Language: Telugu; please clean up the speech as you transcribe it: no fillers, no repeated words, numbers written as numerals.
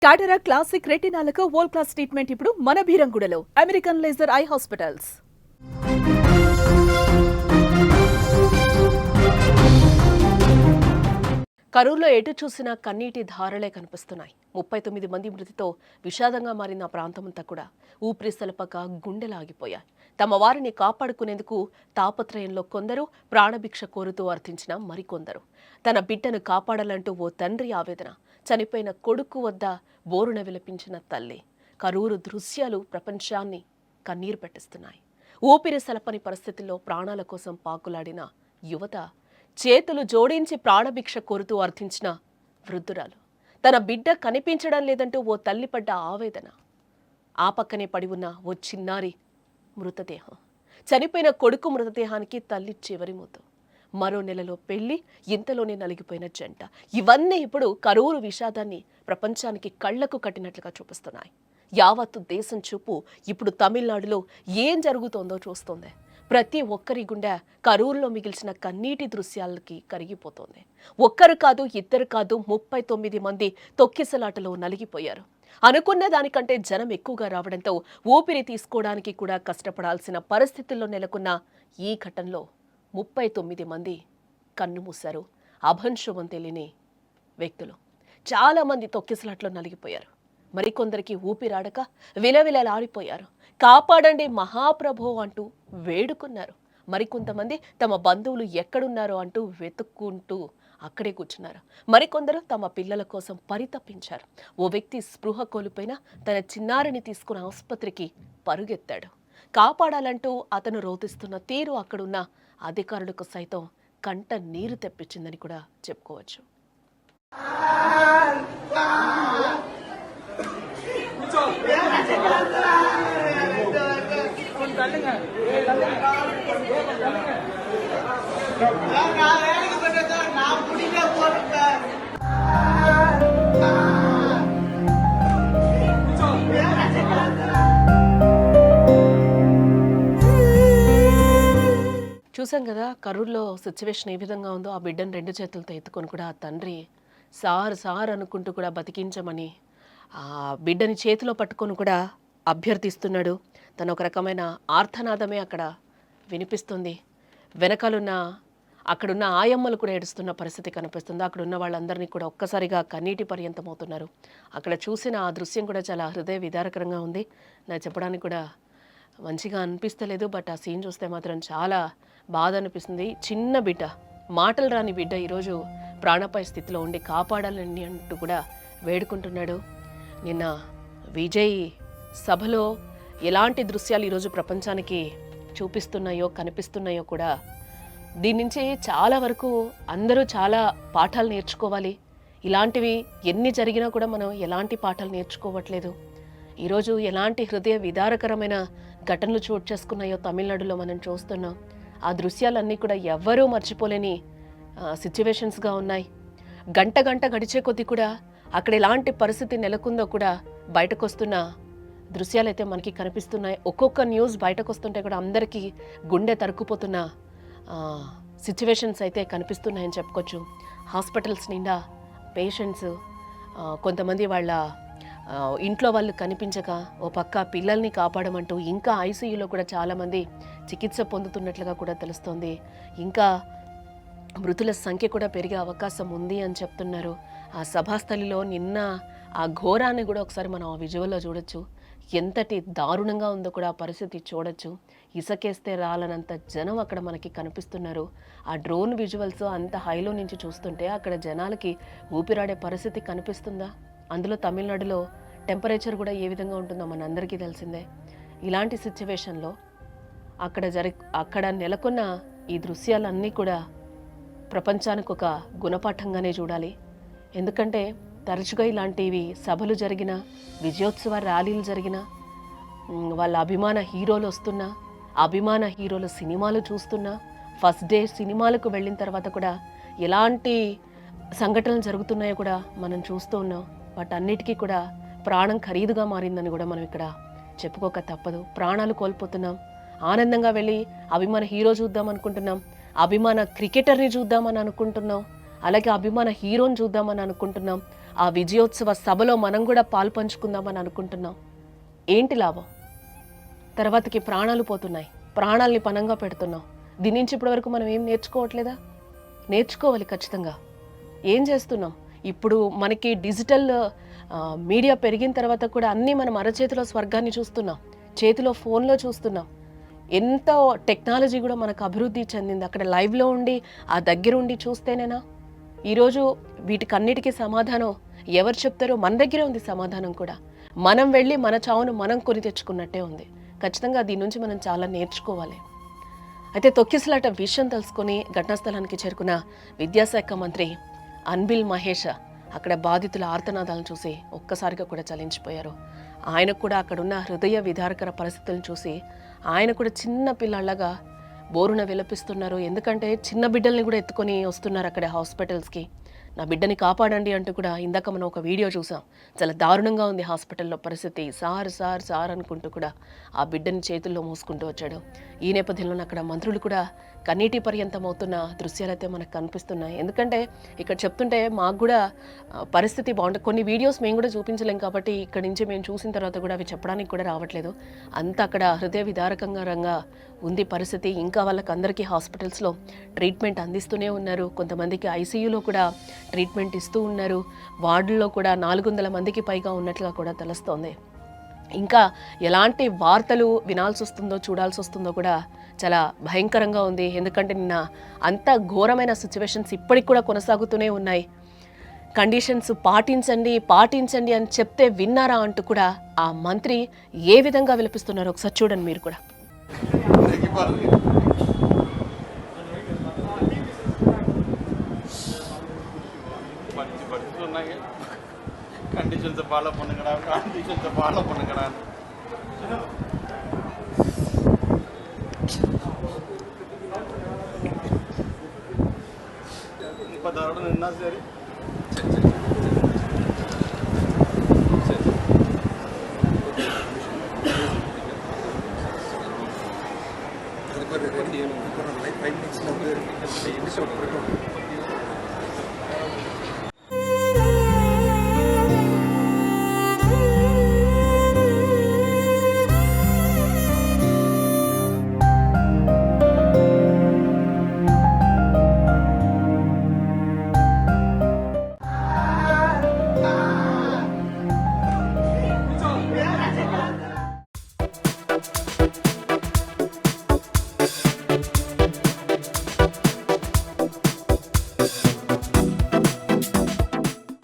టాటరా క్లాసిక్ రెటినాలకు వరల్డ్ క్లాస్ ట్రీట్మెంట్ ఇప్పుడు మన భీరంగూడలో అమెరికన్ లేజర్ ఐ హాస్పిటల్స్. కరూరులో ఎటు చూసినా కన్నీటి ధారలే కనిపిస్తున్నాయి. 39 మంది మృతితో విషాదంగా మారిన ప్రాంతమంతా కూడా ఊపిరి సలపక గుండెలాగిపోయాయి. తమ వారిని కాపాడుకునేందుకు తాపత్రయంలో కొందరు, ప్రాణభిక్ష కోరుతూ అర్థించిన మరికొందరు. తన బిడ్డను కాపాడాలంటూ ఓ తండ్రి ఆవేదన, చనిపోయిన కొడుకు వద్ద బోరున విలపించిన తల్లి. కరూరు దృశ్యాలు ప్రపంచాన్ని కన్నీరు పెట్టిస్తున్నాయి. ఊపిరి సలపని పరిస్థితుల్లో ప్రాణాల కోసం పాకులాడిన యువత, చేతులు జోడించి ప్రాణభిక్ష కోరుతూ అర్థించిన వృద్ధురాలు, తన బిడ్డ కనిపించడం లేదంటూ ఓ తల్లి పడ్డ ఆవేదన, ఆ పక్కనే పడి ఉన్న ఓ చిన్నారి మృతదేహం, చనిపోయిన కొడుకు మృతదేహానికి తల్లి చివరి మూతు, మరో నెలలో పెళ్లి, ఇంతలోనే నలిగిపోయిన జంట. ఇవన్నీ ఇప్పుడు కరూరు విషాదాన్ని ప్రపంచానికి కళ్లకు కట్టినట్లుగా చూపిస్తున్నాయి. యావత్తు దేశం చూపు ఇప్పుడు తమిళనాడులో ఏం జరుగుతోందో చూస్తోంది. ప్రతి ఒక్కరి గుండె కరూరులో మిగిల్చిన కన్నీటి దృశ్యాలకి కరిగిపోతోంది. ఒక్కరు కాదు, ఇద్దరు కాదు, 39 మంది తొక్కిసలాటలో నలిగిపోయారు. అనుకున్న దానికంటే జనం ఎక్కువగా రావడంతో ఊపిరి తీసుకోవడానికి కూడా కష్టపడాల్సిన పరిస్థితుల్లో నెలకొన్న ఈ ఘటనలో 39 మంది కన్నుమూశారు. అభంశుభం తెలియని వ్యక్తులు. చాలా మంది తొక్కిసలాట్లో నలిగిపోయారు. మరికొందరికి ఊపిరాడక విలవిలలాడిపోయారు. కాపాడండి మహాప్రభో అంటూ వేడుకున్నారు. మరికొంతమంది తమ బంధువులు ఎక్కడున్నారో అంటూ వెతుక్కుంటూ అక్కడే కూర్చున్నారు. మరికొందరు తమ పిల్లల కోసం పరితపించారు. ఓ వ్యక్తి స్పృహ కోల్పోయినా తన చిన్నారిని తీసుకుని ఆసుపత్రికి పరుగెత్తాడు. కాపాడాలంటూ అతను రోధిస్తున్న తీరు అక్కడున్న అధికారులకు సైతం కంట నీరు తెప్పించిందని కూడా చెప్పుకోవచ్చు. చూసాం కదా కరూరులో సిచ్యువేషన్ ఏ విధంగా ఉందో. ఆ బిడ్డను 2 చేతులతో ఎత్తుకొని కూడా ఆ తండ్రి సార్ సార్ అనుకుంటూ కూడా బతికించమని ఆ బిడ్డని చేతిలో పట్టుకొని కూడా అభ్యర్థిస్తున్నాడు. తను ఒక రకమైన ఆర్తనాదమే అక్కడ వినిపిస్తుంది. వెనకాలన్న అక్కడున్న ఆయమ్మలు కూడా ఏడుస్తున్న పరిస్థితి కనిపిస్తుంది. అక్కడున్న వాళ్ళందరినీ కూడా ఒక్కసారిగా కన్నీటి పర్యంతమవుతున్నారు. అక్కడ చూసిన ఆ దృశ్యం కూడా చాలా హృదయ విదారకరంగా ఉంది. నాకు చెప్పడానికి కూడా మంచిగా అనిపిస్తలేదు. బట్ ఆ సీన్ చూస్తే మాత్రం చాలా బాధ అనిపిస్తుంది. చిన్న బిడ్డ, మాటలు రాని బిడ్డ ఈరోజు ప్రాణాపాయ స్థితిలో ఉండి కాపాడాలని అంటూ కూడా వేడుకుంటున్నాడు. నిన్న విజయ్ సభలో ఎలాంటి దృశ్యాలు ఈరోజు ప్రపంచానికి చూపిస్తున్నాయో కనిపిస్తున్నాయో కూడా దీని నుంచి చాలా వరకు అందరూ చాలా పాఠాలు నేర్చుకోవాలి. ఇలాంటివి ఎన్ని జరిగినా కూడా మనం ఎలాంటి పాఠాలు నేర్చుకోవట్లేదు. ఈరోజు ఎలాంటి హృదయ విదారకరమైన ఘటనలు చోటు చేసుకున్నాయో తమిళనాడులో మనం చూస్తున్నాం. ఆ దృశ్యాలన్నీ కూడా ఎవ్వరూ మర్చిపోలేని సిచ్యువేషన్స్గా ఉన్నాయి. గంట గడిచే కొద్దీ కూడా అక్కడ ఎలాంటి పరిస్థితి నెలకొందో కూడా బయటకు వస్తున్న దృశ్యాలైతే మనకి కనిపిస్తున్నాయి. ఒక్కొక్క న్యూస్ బయటకు వస్తుంటే కూడా అందరికీ గుండె తరుక్కుపోతున్న సిచ్యువేషన్స్ అయితే కనిపిస్తున్నాయని చెప్పుకోవచ్చు. హాస్పిటల్స్ నిండా పేషెంట్స్, కొంతమంది వాళ్ళ ఇంట్లో వాళ్ళు కనిపించక ఓ పక్క పిల్లల్ని కాపాడమంటూ ఇంకా ఐసీయూలో కూడా చాలామంది చికిత్స పొందుతున్నట్లుగా కూడా తెలుస్తోంది. ఇంకా మృతుల సంఖ్య కూడా పెరిగే అవకాశం ఉంది అని చెప్తున్నారు. ఆ సభాస్థలిలో నిన్న ఆ ఘోరాన్ని కూడా ఒకసారి మనం ఆ విజువల్లో చూడొచ్చు. ఎంతటి దారుణంగా ఉందో కూడా ఆ పరిస్థితి చూడొచ్చు. ఇసకేస్తే రాలనంత జనం అక్కడ మనకి కనిపిస్తున్నారు. ఆ డ్రోన్ విజువల్స్ అంత హైలో నుంచి చూస్తుంటే అక్కడ జనాలకి ఊపిరాడే పరిస్థితి కనిపిస్తుందా? అందులో తమిళనాడులో టెంపరేచర్ కూడా ఏ విధంగా ఉంటుందో మన అందరికీ తెలిసిందే. ఇలాంటి సిచ్యువేషన్లో అక్కడ నెలకొన్న ఈ దృశ్యాలన్నీ కూడా ప్రపంచానికి ఒక గుణపాఠంగానే చూడాలి. ఎందుకంటే తరచుగా ఇలాంటివి సభలు జరిగిన, విజయోత్సవ ర్యాలీలు జరిగిన, వాళ్ళ అభిమాన హీరోలు వస్తున్నా, అభిమాన హీరోల సినిమాలు చూస్తున్నా, ఫస్ట్ డే సినిమాలకు వెళ్ళిన తర్వాత కూడా ఎలాంటి సంఘటనలు జరుగుతున్నాయో కూడా మనం చూస్తూ ఉన్నాం. వాటన్నిటికీ కూడా ప్రాణం ఖరీదుగా మారిందని కూడా మనం ఇక్కడ చెప్పుకోక తప్పదు. ప్రాణాలు కోల్పోతున్నాం. ఆనందంగా వెళ్ళి అభిమాన హీరో చూద్దాం అనుకుంటున్నాం, అభిమాన క్రికెటర్ని చూద్దామని అనుకుంటున్నాం, అలాగే అభిమాన హీరోని చూద్దామని అనుకుంటున్నాం. ఆ విజయోత్సవ సభలో మనం కూడా పాలు పంచుకుందామని అనుకుంటున్నాం. ఏంటి లాభం? తర్వాతకి ప్రాణాలు పోతున్నాయి, ప్రాణాలని పణంగా పెడుతున్నాం. దీని నుంచి ఇప్పటివరకు మనం ఏం నేర్చుకోవట్లేదా? నేర్చుకోవాలి ఖచ్చితంగా. ఏం చేస్తున్నాం? ఇప్పుడు మనకి డిజిటల్ మీడియా పెరిగిన తర్వాత కూడా అన్నీ మనం అరచేతిలో స్వర్గాన్ని చూస్తున్నాం, చేతిలో ఫోన్లో చూస్తున్నాం. ఎంతో టెక్నాలజీ కూడా మనకు అభివృద్ధి చెందింది. అక్కడ లైవ్లో ఉండి ఆ దగ్గర ఉండి చూస్తేనేనా? ఈరోజు వీటికన్నిటికీ సమాధానం ఎవరు చెప్తారో మన దగ్గరే ఉంది సమాధానం కూడా. మనం వెళ్ళి మన చావును మనం కొని తెచ్చుకున్నట్టే ఉంది. ఖచ్చితంగా దీని నుంచి మనం చాలా నేర్చుకోవాలి. అయితే తొక్కిసలాట విషయం తెలుసుకొని ఘటనా స్థలానికి చేరుకున్న విద్యాశాఖ మంత్రి అన్బిల్ మహేష్ అక్కడ బాధితుల ఆర్తనాదాలను చూసి ఒక్కసారిగా కూడా చలించిపోయారు. ఆయనకు కూడా అక్కడున్న హృదయ విదారకర పరిస్థితులను చూసి ఆయన కూడా చిన్న పిల్లలాగా బోరున విలపిస్తున్నారు. ఎందుకంటే చిన్న బిడ్డల్ని కూడా ఎత్తుకొని వస్తున్నారు అక్కడ హాస్పిటల్స్కి. నా బిడ్డని కాపాడండి అంటూ కూడా ఇందాక మనం ఒక వీడియో చూసాం. చాలా దారుణంగా ఉంది హాస్పిటల్లో పరిస్థితి. సార్ సార్ సార్ అనుకుంటూ కూడా ఆ బిడ్డని చేతుల్లో మోసుకుంటూ వచ్చాడు. ఈ నేపథ్యంలో అక్కడ మంత్రులు కూడా కన్నీటి పర్యంతం అవుతున్న దృశ్యాలైతే మనకు కనిపిస్తున్నాయి. ఎందుకంటే ఇక్కడ చెప్తుంటే మాకు కూడా పరిస్థితి బాగుంటుంది. కొన్ని వీడియోస్ మేము కూడా చూపించలేం కాబట్టి ఇక్కడి నుంచి మేము చూసిన తర్వాత కూడా అవి చెప్పడానికి కూడా రావట్లేదు. అంతా అక్కడ హృదయ విదారకంగా ఉంది పరిస్థితి. ఇంకా వాళ్ళకి అందరికీ హాస్పిటల్స్లో ట్రీట్మెంట్ అందిస్తూనే ఉన్నారు. కొంతమందికి ఐసీయూలో కూడా ట్రీట్మెంట్ ఇస్తూ ఉన్నారు. వార్డుల్లో కూడా 400 మందికి పైగా ఉన్నట్లుగా కూడా తెలుస్తోంది. ఇంకా ఎలాంటి వార్తలు వినాల్సి వస్తుందో చూడాల్సి వస్తుందో కూడా చాలా భయంకరంగా ఉంది. ఎందుకంటే నిన్న అంత ఘోరమైన సిచ్యువేషన్స్ ఇప్పటికి కూడా కొనసాగుతూనే ఉన్నాయి. కండిషన్స్ పాటించండి అని చెప్తే విన్నారా అంటూ కూడా ఆ మంత్రి ఏ విధంగా విలపిస్తున్నారో ఒకసారి చూడండి మీరు కూడా. कंडीशन से बाला पनगड़ा कंडीशन से बाला पनगड़ा पदार्थ निन्ना से